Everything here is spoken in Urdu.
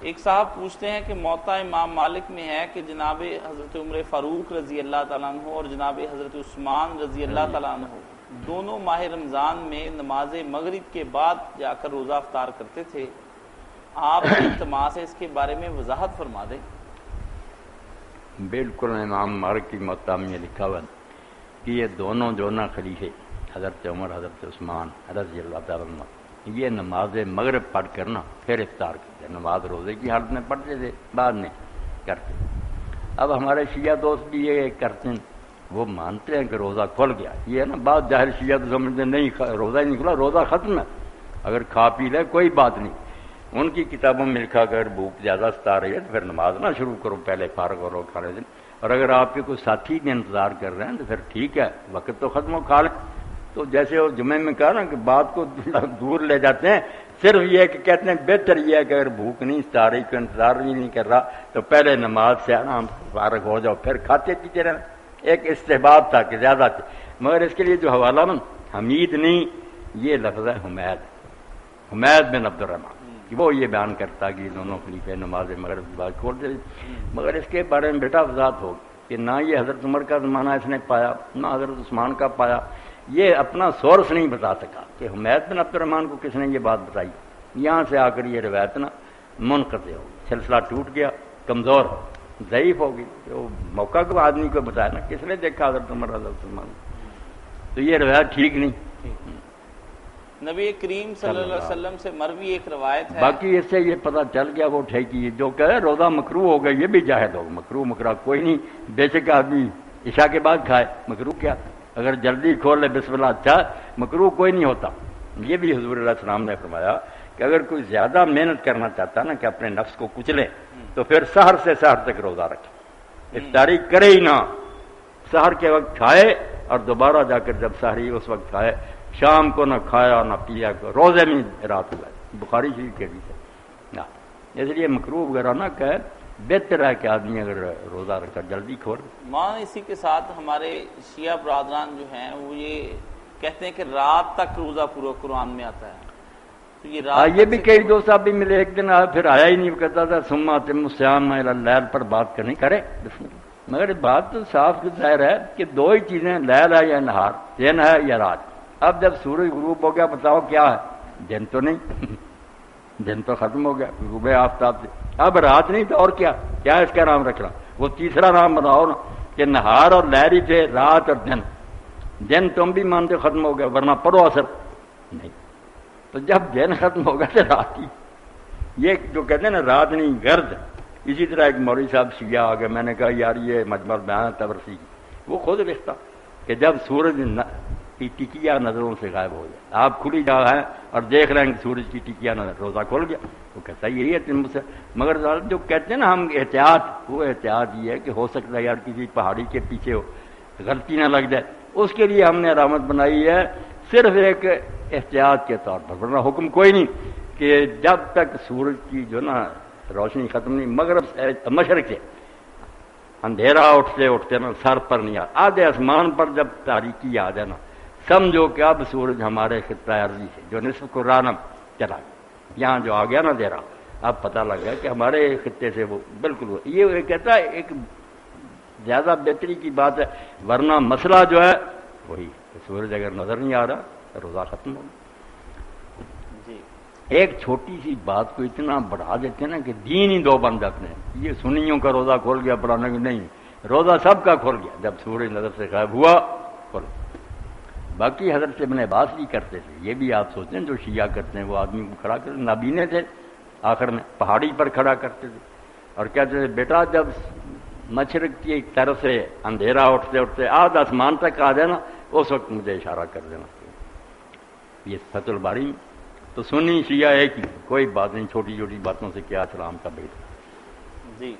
ایک صاحب پوچھتے ہیں کہ موطا امام مالک میں ہے کہ جناب حضرت عمر فاروق رضی اللہ تعالیٰ عنہ اور جناب حضرت عثمان رضی اللہ تعالیٰ عنہ دونوں ماہ رمضان میں نماز مغرب کے بعد جا کر روزہ افطار کرتے تھے، آپ سے التماس ہے اس کے بارے میں وضاحت فرما دیں۔ بالکل امام مالک کی موطا میں لکھا ہوا کہ یہ دونوں جو نا خلیفے حضرت عمر حضرت عثمان رضی اللہ تعالیٰ عنہ یہ نماز مغرب پڑھ کر نا پھر افطار کرتے، نماز روزے کی حالت میں پڑھتے تھے، بعد میں کرتے۔ اب ہمارے شیعہ دوست بھی یہ کرتے ہیں، وہ مانتے ہیں کہ روزہ کھل گیا، یہ ہے نا بات ظاہر شیعہ تو سمجھتے نہیں روزہ ہی نہیں کھلا، روزہ ختم ہے، اگر کھا پی لے کوئی بات نہیں۔ ان کی کتابوں میں لکھا اگر بھوک زیادہ ستا رہی ہے تو پھر نماز نہ شروع کرو، پہلے فارغ ہو کھانے سے، اور اگر آپ کے کوئی ساتھی بھی انتظار کر رہے ہیں تو پھر ٹھیک ہے، وقت تو ختم ہو، کھا لیں۔ تو جیسے وہ جمعے میں کہا نا کہ بات کو دور لے جاتے ہیں، صرف یہ کہ کہتے ہیں بہتر یہ ہے کہ اگر بھوک نہیں ستا رہی، کوئی انتظار بھی نہیں کر رہا تو پہلے نماز سے آرام فارغ ہو جاؤ، پھر کھاتے پیتے رہنا۔ ایک استحباب تھا کہ زیادہ تھے، مگر اس کے لیے جو حوالہ نا حمید نہیں، یہ لفظ ہے حمید بن عبد الرحمن، کہ وہ یہ بیان کرتا کہ دونوں خلیفے نماز مغرب کے بعد کھولتے تھے، مگر اس کے بارے میں بیٹا وضاحت ہو کہ نہ یہ حضرت عمر کا زمانہ اس نے پایا نہ حضرت عثمان کا پایا، یہ اپنا سورس نہیں بتا سکا کہ حمید بن عبد الرحمن کو کس نے یہ بات بتائی، یہاں سے آ کر یہ روایت نا منقطع ہو، سلسلہ ٹوٹ گیا، کمزور ضعیف ہو گئی۔ جو موقع کو آدمی کو بتایا نا کس نے دیکھا حضرت عمر حضرت عثمان، تو یہ روایت ٹھیک نہیں۔ نبی کریم صلی اللہ علیہ وسلم سے مروی ایک روایت ہے، باقی اس سے یہ پتہ چل گیا وہ ٹھیکی جو کہے روزہ مکروہ ہو گیا، یہ بھی جاہد ہو، مکروہ مکرہ کوئی نہیں، بے شک آدمی عشاء کے بعد کھائے، مکروہ کیا، اگر جلدی کھول لے بسم اللہ اچھا، مکروہ کوئی نہیں ہوتا۔ یہ بھی حضور علیہ السلام نے فرمایا کہ اگر کوئی زیادہ محنت کرنا چاہتا نا کہ اپنے نفس کو کچلے تو پھر سحر سے سحر تک روزہ رکھے، افطاری کرے ہی نہ، سحر کے وقت کھائے اور دوبارہ جا کر جب سحری اس وقت کھائے، شام کو نہ کھایا نہ پیا، روزے میں رات ہوا، بخاری شریف کے حدیث ہے۔ اس لیے مکروہ وغیرہ نہ کہے، بہتر ہے کہ آدمی اگر روزہ رکھا جلدی کھول۔ ماں اسی کے ساتھ ہمارے شیعہ برادران جو ہیں وہ یہ کہتے ہیں کہ رات تک روزہ پورا قرآن میں آتا ہے، تو یہ رات یہ بھی کئی دوست صاحب بھی ملے، ایک دن پھر آیا ہی نہیں، کہتا تھا ثم اتم الصیام الی اللیل پر بات کرنی کرے، مگر بات تو صاف ظاہر ہے کہ دو ہی چیزیں، لیل ہے یا نہار، دن ہے یا رات۔ اب جب سورج غروب ہو گیا بتاؤ کیا ہے، دن تو نہیں، دن تو ختم ہو گیا غروب آفتاب سے، اب رات نہیں تو اور کیا اس کا نام رکھنا، وہ تیسرا نام بناؤ نا کہ نہار اور لہری تھے، رات اور دن، دن تم بھی مانتے ختم ہو گیا ورنہ پڑھو اثر نہیں، تو جب دن ختم ہو گیا تو رات ہی، یہ جو کہتے ہیں نا رات نہیں گرد۔ اسی طرح ایک مولوی صاحب شیعہ آ گئے، میں نے کہا یار یہ مجمع بیان تبرسی کی، وہ خود لکھتا کہ جب سورج کی ٹکیا نظروں سے غائب ہو جائے، آپ کھلی جگہ ہیں اور دیکھ رہے ہیں کہ سورج کی ٹکیا نظر، روزہ کھول گیا، وہ کہتا یہی ہے تم سے، مگر جو کہتے ہیں نا ہم احتیاط، وہ احتیاط یہ ہے کہ ہو سکتا ہے یار کسی پہاڑی کے پیچھے ہو، غلطی نہ لگ جائے، اس کے لیے ہم نے علامت بنائی ہے صرف ایک احتیاط کے طور پر، ورنہ حکم کوئی نہیں کہ جب تک سورج کی جو نا روشنی ختم نہیں، مغرب مشرق سے اندھیرا اٹھتے اٹھتے نا سر پر نہیں آدھے آسمان پر جب تاریکی آ جائے نا، سمجھو کہ اب سورج ہمارے خطہ عرضی سے جو نصف قرآن چلا گیا، یہاں جو آ گیا نا اندھیرا، اب پتہ لگ گیا کہ ہمارے خطے سے وہ بالکل یہ کہتا ہے ایک زیادہ بہتری کی بات ہے، ورنہ مسئلہ جو ہے وہی سورج اگر نظر نہیں آ رہا تو روزہ ختم ہوگا۔ ایک چھوٹی سی بات کو اتنا بڑھا دیتے ہیں نا کہ دین ہی دو بن جاتے ہیں، یہ سنیوں کا روزہ کھول گیا پڑھانے کو نہیں، روزہ سب کا کھول گیا جب سورج نظر سے غائب ہوا کھول گیا۔ باقی حضرت ابن عباس بھی کرتے تھے، یہ بھی آپ سوچتے ہیں جو شیعہ کرتے ہیں وہ آدمی کو کھڑا کرتے، نابینے تھے، آخر میں پہاڑی پر کھڑا کرتے تھے اور کہتے تھے بیٹا جب مشرق کی طرف سے اندھیرا اٹھتے اٹھتے آدھ آسمان تک آ جائے نا اس وقت مجھے اشارہ کر دینا۔ یہ فتح الباری میں تو سنی شیعہ ایک ہی، کوئی بات نہیں، چھوٹی چھوٹی باتوں سے کیا اسلام کا بیٹا۔ جی